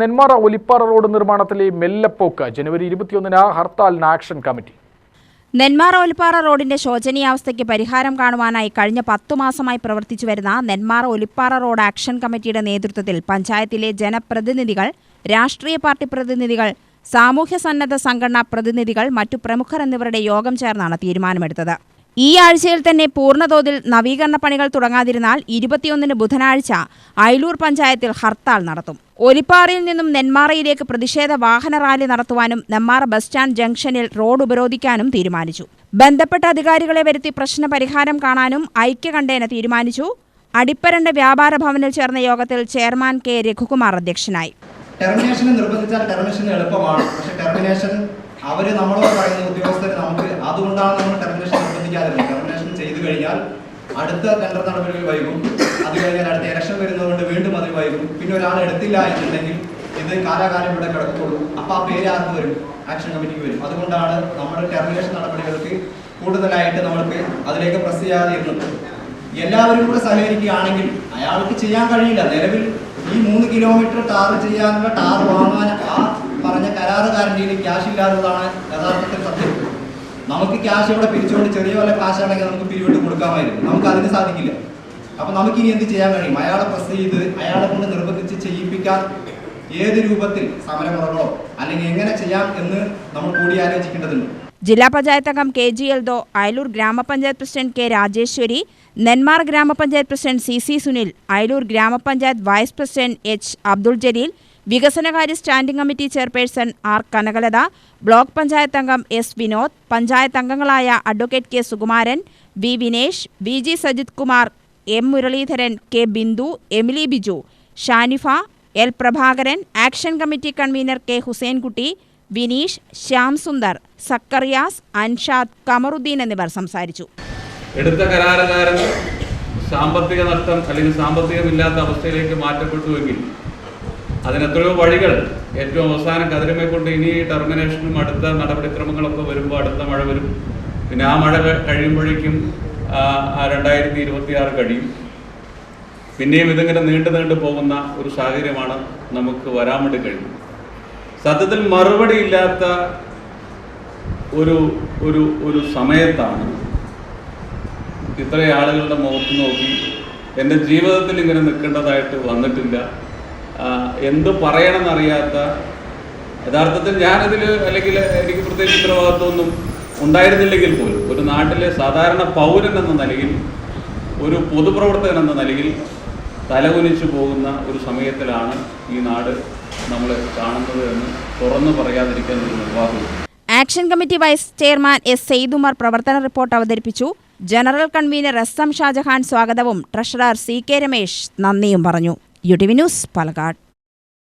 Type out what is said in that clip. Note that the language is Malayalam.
നെന്മാറ ഒലിപ്പാറ റോഡ് നിർമ്മാണത്തിലെ മെല്ലപ്പോക്ക് ജനുവരി 21-ന് ഹർത്താലിന് ആക്ഷൻ കമ്മിറ്റി. നെന്മാറ ഒലിപ്പാറ റോഡിന്റെ ശോചനീയാവസ്ഥയ്ക്ക് പരിഹാരം കാണുവാനായി കഴിഞ്ഞ 10 മാസമായി പ്രവർത്തിച്ചു വരുന്ന നെന്മാറ ഒലിപ്പാറ റോഡ് ആക്ഷൻ കമ്മിറ്റിയുടെ നേതൃത്വത്തിൽ പഞ്ചായത്തിലെ ജനപ്രതിനിധികൾ, രാഷ്ട്രീയ പാർട്ടി പ്രതിനിധികൾ, സാമൂഹ്യ സന്നദ്ധ സംഘടനാ പ്രതിനിധികൾ, മറ്റു പ്രമുഖർ എന്നിവരുടെ യോഗം ചേർന്നാണ് തീരുമാനമെടുത്തത്. ഈ ആഴ്ചയിൽ തന്നെ പൂർണ്ണതോതിൽ നവീകരണ പണികൾ തുടങ്ങാതിരുന്നാൽ 21-ന് ബുധനാഴ്ച അയിലൂർ പഞ്ചായത്തിൽ ഹർത്താൽ നടത്തും. ഒലിപ്പാറയിൽ നിന്നും നെന്മാറയിലേക്ക് പ്രതിഷേധ വാഹന റാലി നടത്തുവാനും നെന്മാറ ബസ് സ്റ്റാൻഡ് ജംഗ്ഷനിൽ റോഡ് ഉപരോധിക്കാനും തീരുമാനിച്ചു. ബന്ധപ്പെട്ട അധികാരികളെ വരുത്തി പ്രശ്ന പരിഹാരം കാണാനും ഐക്യകണ്ഠേന തീരുമാനിച്ചു. അടിപ്പരണ്ട വ്യാപാര ഭവനിൽ ചേർന്ന യോഗത്തിൽ ചെയർമാൻ കെ രഘുകുമാർ അധ്യക്ഷനായി. ടെർമിനേഷൻ നിർബന്ധിച്ചാൽ ടെർമിനേഷൻ എളുപ്പമാണ്. പക്ഷേ ടെർമിനേഷൻ അവർ നമ്മളോട് പറയുന്ന ഉദ്യോഗസ്ഥർ നമുക്ക് അതുകൊണ്ടാണ് നമ്മൾ ടെർമിനേഷൻ നിർബന്ധിക്കാതിരുന്നത്. ടെർമിനേഷൻ ചെയ്തു കഴിഞ്ഞാൽ അടുത്ത ടെൻഡർ നടപടികൾ വൈകും. അത് കഴിഞ്ഞാൽ അടുത്ത ഇലക്ഷൻ വരുന്നതുകൊണ്ട് വീണ്ടും അത് വൈകും. പിന്നെ ഒരാൾ എടുത്തില്ല എന്നുണ്ടെങ്കിൽ ഇത് കാലാകാലം ഇവിടെ കിടക്കുള്ളൂ. അപ്പോൾ ആ പേര് ആർക്ക് വരും? ആക്ഷൻ കമ്മിറ്റിക്ക് വരും. അതുകൊണ്ടാണ് നമ്മൾ ടെർമിനേഷൻ നടപടികൾക്ക് കൂടുതലായിട്ട് നമ്മൾക്ക് അതിലേക്ക് പ്രസ് ചെയ്യാതിരുന്നത്. എല്ലാവരും കൂടെ സഹകരിക്കുകയാണെങ്കിൽ അയാൾക്ക് ചെയ്യാൻ കഴിയില്ല. നിലവിൽ ഈ 3 കിലോമീറ്റർ ടാർ ചെയ്യാനുള്ള ടാർ വാങ്ങാൻ ആ പറഞ്ഞ കരാറുകാരൻ്റെ ക്യാഷ് ഇല്ലാത്തതാണ് യഥാർത്ഥത്തിൽ സത്യം. നമുക്ക് ക്യാഷ് ഇവിടെ പിരിച്ചുകൊണ്ട് ചെറിയ വല്ല കാശാണെങ്കിൽ നമുക്ക് പിരിവിട്ട് കൊടുക്കാമായിരുന്നു. നമുക്ക് അതിന് സാധിക്കില്ല. അപ്പം നമുക്കിനി എന്ത് ചെയ്യാൻ കഴിയും? അയാളെ പ്രസ് ചെയ്ത് അയാളെ കൊണ്ട് നിർബന്ധിച്ച് ചെയ്യിപ്പിക്കാൻ ഏത് രൂപത്തിൽ സമരമുറകളോ അല്ലെങ്കിൽ എങ്ങനെ ചെയ്യാം എന്ന് നമ്മൾ കൂടിയാലോചിക്കേണ്ടതുണ്ട്. ജില്ലാ പഞ്ചായത്ത് അംഗം KG എൽദോ, അയിലൂർ ഗ്രാമപഞ്ചായത്ത് പ്രസിഡന്റ് K രാജേശ്വരി, നെന്മാറ ഗ്രാമപഞ്ചായത്ത് president CC Sunil, Ayilur grama panchayat vice president H Abdul Jaleel, വികസനകാര്യ standing committee chairperson R Kanakalatha, block panchayat അംഗം S വിനോദ്, പഞ്ചായത്ത് അംഗങ്ങളായ advocate K Sukumaran, V Vinesh, VG Sajith Kumar, M Muraleedharan, K Bindu, Emily Biju, Shanifa, L Prabhakaran, action committee convener K Hussainkutty, Vineesh, Shyam Sundar, Zacharias, Anshad, Kamaruddin എന്നിവർ സംസാരിച്ചു. എടുത്ത കരാറുകാരൻ സാമ്പത്തിക നഷ്ടം അല്ലെങ്കിൽ സാമ്പത്തികമില്ലാത്ത അവസ്ഥയിലേക്ക് മാറ്റപ്പെട്ടുവെങ്കിൽ അതിനെത്രയോ വഴികൾ. ഏറ്റവും അവസാനം കതിരമേ കൊണ്ട് ഇനി ടെർമിനേഷനും അടുത്ത നടപടിക്രമങ്ങളൊക്കെ വരുമ്പോൾ അടുത്ത മഴ വരും. പിന്നെ ആ മഴ കഴിയുമ്പോഴേക്കും 2026 കഴിയും. പിന്നെയും ഇതിങ്ങനെ നീണ്ടു പോകുന്ന ഒരു സാഹചര്യമാണ് നമുക്ക് വരാൻ വേണ്ടി കഴിയും. സത്യത്തിൽ മറുപടി ഇല്ലാത്ത ഒരു സമയത്താണ് ഇത്രയും ആളുകളുടെ മുഖത്ത് നോക്കി എൻ്റെ ജീവിതത്തിൽ ഇങ്ങനെ നിൽക്കേണ്ടതായിട്ട് വന്നിട്ടില്ല. എന്ത് പറയണമെന്നറിയാത്ത, യഥാർത്ഥത്തിൽ ഞാനതിൽ അല്ലെങ്കിൽ എനിക്ക് പ്രത്യേകിച്ച് ഉത്തരവാദിത്വമൊന്നും ഉണ്ടായിരുന്നില്ലെങ്കിൽ പോലും ഒരു നാട്ടിലെ സാധാരണ പൗരൻ എന്ന നിലയിൽ, ഒരു പൊതുപ്രവർത്തകൻ എന്ന നിലയിൽ തലകുനിച്ചു പോകുന്ന ഒരു സമയത്തിലാണ് ഈ നാട് നമ്മൾ കാണുന്നത് എന്ന് തുറന്നു പറയാതിരിക്കാൻ ഒരു നിർവാഹമില്ല. Action committee vice chairman S Saidumar പ്രവർത്തന റിപ്പോർട്ട് അവതരിപ്പിച്ചു. ജനറൽ കൺവീനർ SM ഷാജഹാൻ സ്വാഗതവും ട്രഷറർ CK രമേശ് നന്ദിയും പറഞ്ഞു. UTV news, Palakkad.